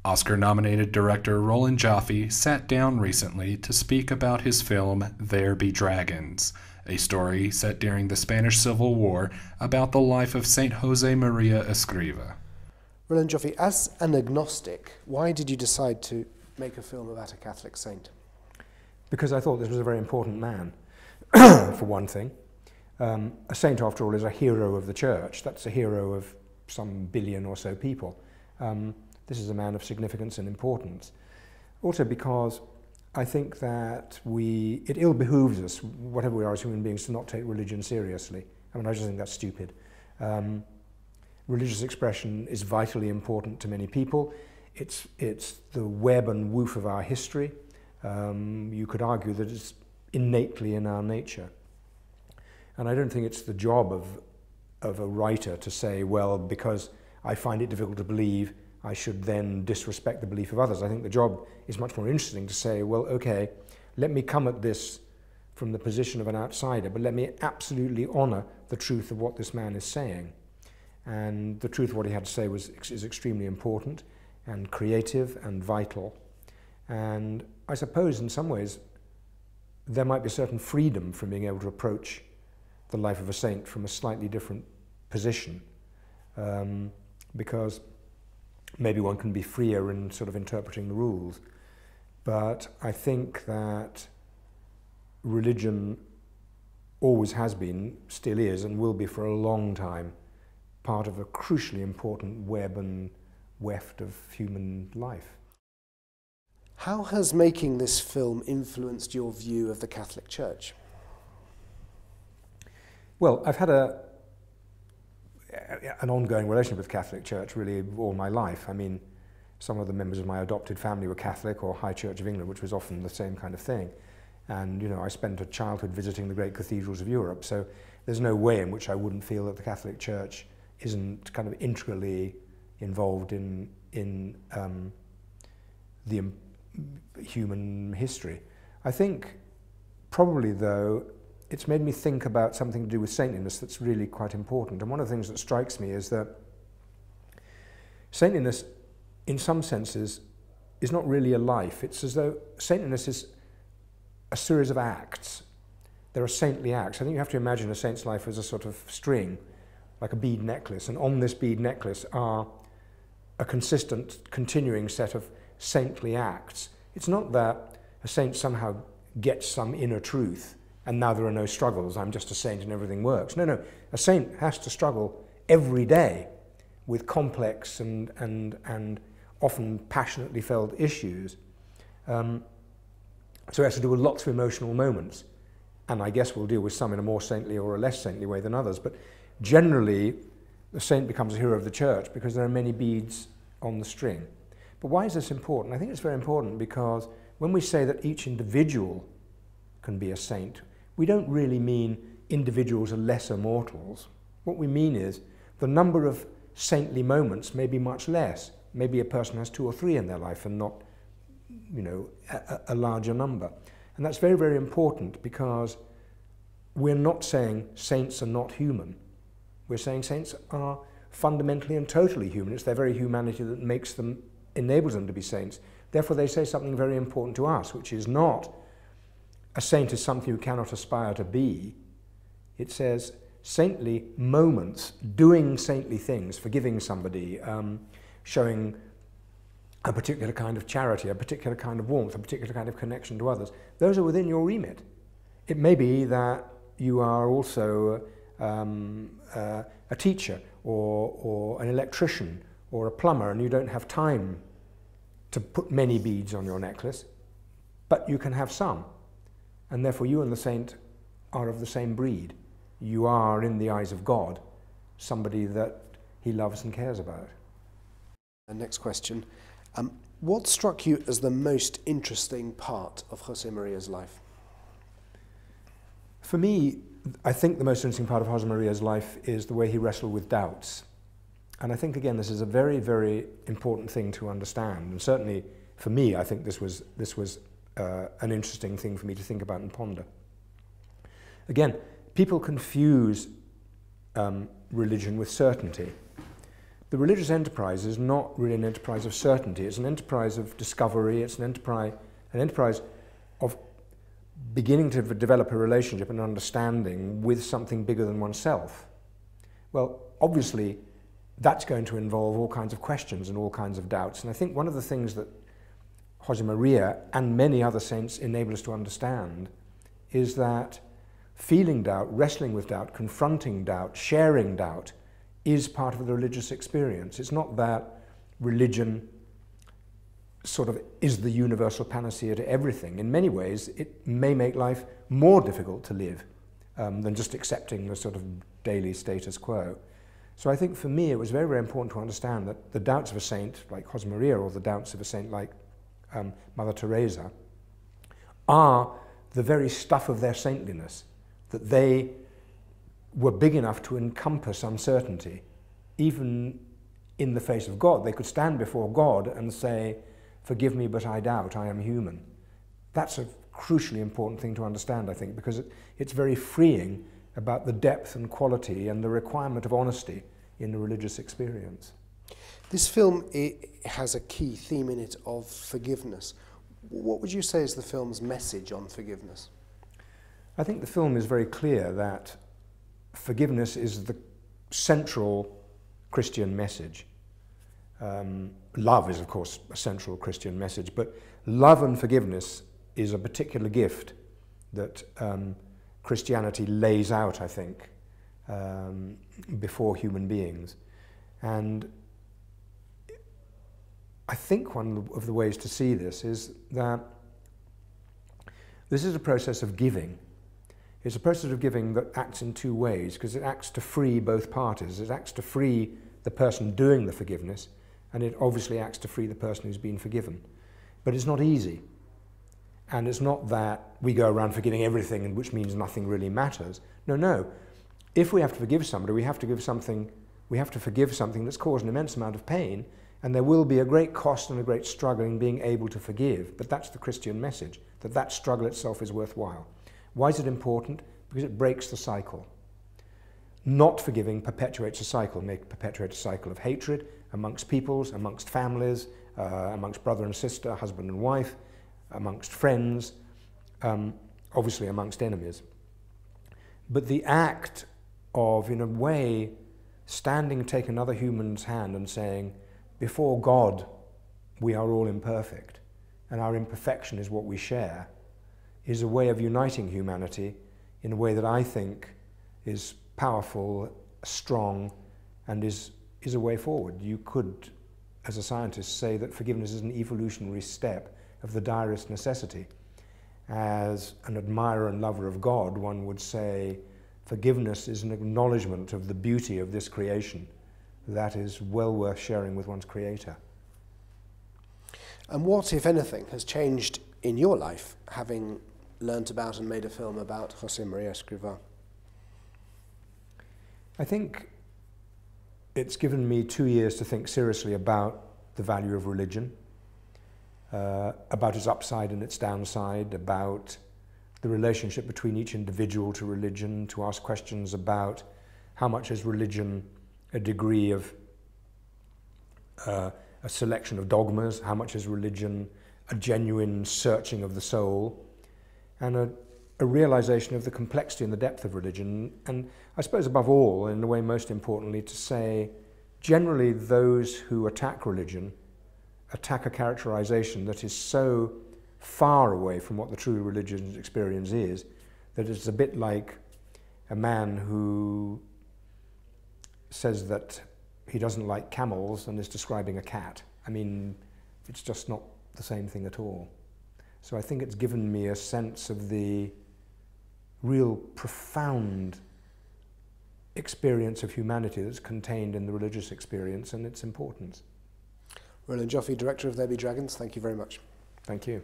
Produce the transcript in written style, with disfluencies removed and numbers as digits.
Oscar-nominated director Roland Joffe sat down recently to speak about his film There Be Dragons, a story set during the Spanish Civil War about the life of Saint Jose Maria Escriva. Roland Joffe, as an agnostic, why did you decide to make a film about a Catholic saint? Because I thought this was a very important man, for one thing. A saint, after all, is a hero of the church. That's a hero of some billion or so people. This is a man of significance and importance. Also because I think that it ill behooves us, whatever we are as human beings, to not take religion seriously. I mean, I just think that's stupid. Religious expression is vitally important to many people. It's the web and woof of our history. You could argue that it's innately in our nature. And I don't think it's the job of a writer to say, well, because I find it difficult to believe, I should then disrespect the belief of others. I think the job is much more interesting to say, well, okay, let me come at this from the position of an outsider, but let me absolutely honour the truth of what this man is saying. And the truth of what he had to say is extremely important and creative and vital. And I suppose in some ways there might be a certain freedom from being able to approach the life of a saint from a slightly different position, because maybe one can be freer in sort of interpreting the rules. But I think that religion always has been, still is, and will be for a long time, part of a crucially important web and weft of human life. How has making this film influenced your view of the Catholic Church? Well, I've had an ongoing relationship with the Catholic Church really all my life. I mean, some of the members of my adopted family were Catholic, or High Church of England, which was often the same kind of thing. And, you know, I spent a childhood visiting the great cathedrals of Europe, so there's no way in which I wouldn't feel that the Catholic Church isn't kind of integrally involved in the human history. I think probably, though, it's made me think about something to do with saintliness that's really quite important. And one of the things that strikes me is that saintliness, in some senses, is not really a life. It's as though saintliness is a series of acts. There are saintly acts. I think you have to imagine a saint's life as a sort of string, like a bead necklace, and on this bead necklace are a consistent, continuing set of saintly acts. It's not that a saint somehow gets some inner truth and now there are no struggles, I'm just a saint and everything works. No, a saint has to struggle every day with complex and often passionately felt issues. So it has to do with lots of emotional moments, and I guess we'll deal with some in a more saintly or a less saintly way than others, but generally the saint becomes a hero of the church because there are many beads on the string. But why is this important? I think it's very important because when we say that each individual can be a saint, we don't really mean individuals are lesser mortals. What we mean is the number of saintly moments may be much less. Maybe a person has 2 or 3 in their life and not, you know, a larger number. And that's very, very important because we're not saying saints are not human. We're saying saints are fundamentally and totally human. It's their very humanity that enables them to be saints. Therefore, they say something very important to us, which is not a saint is something you cannot aspire to be. It says saintly moments, doing saintly things, forgiving somebody, showing a particular kind of charity, a particular kind of warmth, a particular kind of connection to others. Those are within your remit. It may be that you are also a teacher or an electrician or a plumber and you don't have time to put many beads on your necklace, but you can have some. And therefore you and the saint are of the same breed. You are, in the eyes of God, somebody that he loves and cares about. And next question. What struck you as the most interesting part of Jose Maria's life? For me, I think the most interesting part of Jose Maria's life is the way he wrestled with doubts. And I think, again, this is a very, very important thing to understand. And certainly, for me, I think this was an interesting thing for me to think about and ponder. Again, people confuse religion with certainty. The religious enterprise is not really an enterprise of certainty. It's an enterprise of discovery. It's an enterprise of beginning to develop a relationship and understanding with something bigger than oneself. Well, obviously, that's going to involve all kinds of questions and all kinds of doubts. And I think one of the things that Josemaria and many other saints enable us to understand is that feeling doubt, wrestling with doubt, confronting doubt, sharing doubt is part of the religious experience. It's not that religion sort of is the universal panacea to everything. In many ways, it may make life more difficult to live than just accepting the sort of daily status quo. So I think for me it was very, very important to understand that the doubts of a saint like Josemaria or the doubts of a saint like Mother Teresa are the very stuff of their saintliness, that they were big enough to encompass uncertainty. Even in the face of God, they could stand before God and say, "Forgive me, but I doubt, I am human." That's a crucially important thing to understand, I think, because it's very freeing about the depth and quality and the requirement of honesty in the religious experience. This film, it has a key theme in it of forgiveness. What would you say is the film's message on forgiveness? I think the film is very clear that forgiveness is the central Christian message. Love is, of course, a central Christian message, but love and forgiveness is a particular gift that Christianity lays out, I think, before human beings. And I think one of the ways to see this is that this is a process of giving. It's a process of giving that acts in two ways, because it acts to free both parties. It acts to free the person doing the forgiveness, and it obviously acts to free the person who's been forgiven. But it's not easy. And it's not that we go around forgiving everything, which means nothing really matters. No. If we have to forgive somebody, we have to forgive something that's caused an immense amount of pain, and there will be a great cost and a great struggle in being able to forgive. But that's the Christian message, that struggle itself is worthwhile. Why is it important? Because it breaks the cycle. Not forgiving perpetuates a cycle, perpetuates a cycle of hatred amongst peoples, amongst families, amongst brother and sister, husband and wife, amongst friends, obviously amongst enemies. But the act of, in a way, standing and taking another human's hand and saying, before God, we are all imperfect, and our imperfection is what we share, is a way of uniting humanity in a way that I think is powerful, strong, and is a way forward. You could, as a scientist, say that forgiveness is an evolutionary step of the direst necessity. As an admirer and lover of God, one would say forgiveness is an acknowledgement of the beauty of this creation that is well worth sharing with one's creator. And what, if anything, has changed in your life, having learnt about and made a film about Josemaria Escrivá? I think it's given me 2 years to think seriously about the value of religion, about its upside and its downside, about the relationship between each individual to religion, to ask questions about how much is religion a degree of a selection of dogmas, how much is religion a genuine searching of the soul, and a realization of the complexity and the depth of religion. And I suppose above all, in a way most importantly, to say generally those who attack religion attack a characterization that is so far away from what the true religious experience is, that it's a bit like a man who says that he doesn't like camels and is describing a cat. I mean, it's just not the same thing at all. So I think it's given me a sense of the real profound experience of humanity that's contained in the religious experience and its importance. Roland Joffe, Director of There Be Dragons, thank you very much. Thank you.